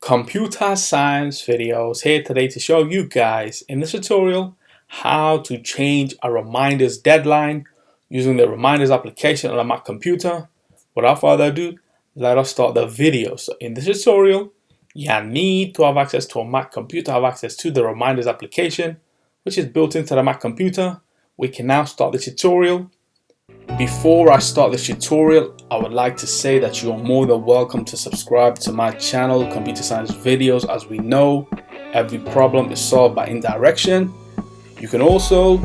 Computer science videos here today to show you guys in this tutorial how to change a reminders deadline using the reminders application on a Mac computer. Without further ado, let us start the video. So in this tutorial, you need to have access to a Mac computer, have access to the reminders application, which is built into the Mac computer. We can now start the tutorial. Before I start this tutorial, I would like to say that you are more than welcome to subscribe to my channel, Computer Science Videos. As we know, every problem is solved by indirection. You can also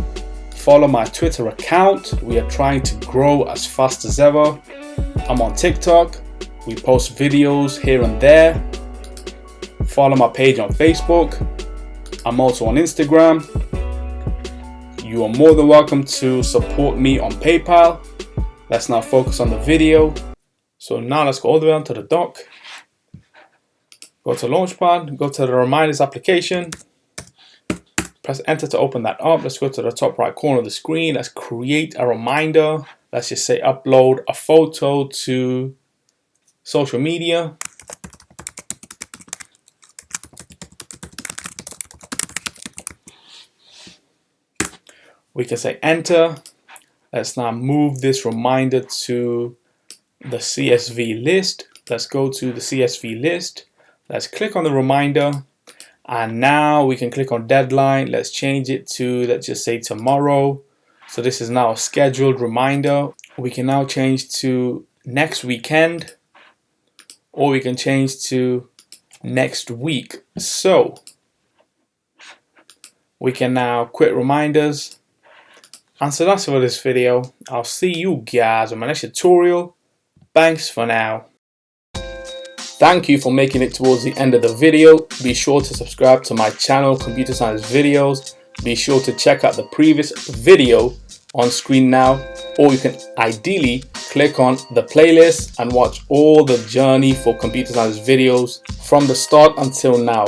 follow my Twitter account. We are trying to grow as fast as ever. I'm on TikTok. We post videos here and there. Follow my page on Facebook. I'm also on Instagram. You are more than welcome to support me on PayPal. Let's now focus on the video. So now let's go all the way onto the dock. Go to Launchpad, go to the reminders application. Press enter to open that up. Let's go to the top right corner of the screen. Let's create a reminder. Let's just say upload a photo to social media. We can say enter. Let's now move this reminder to the CSV list. Let's go to the CSV list. Let's click on the reminder. And now we can click on deadline. Let's change it to, let's just say tomorrow. So this is now a scheduled reminder. We can now change to next weekend, or we can change to next week. So we can now quit reminders. And so that's it for this video. I'll see you guys on my next tutorial. Thanks for now. Thank you for making it towards the end of the video. Be sure to subscribe to my channel, Computer Science Videos. Be sure to check out the previous video on screen now, or you can ideally click on the playlist and watch all the journey for Computer Science videos from the start until now.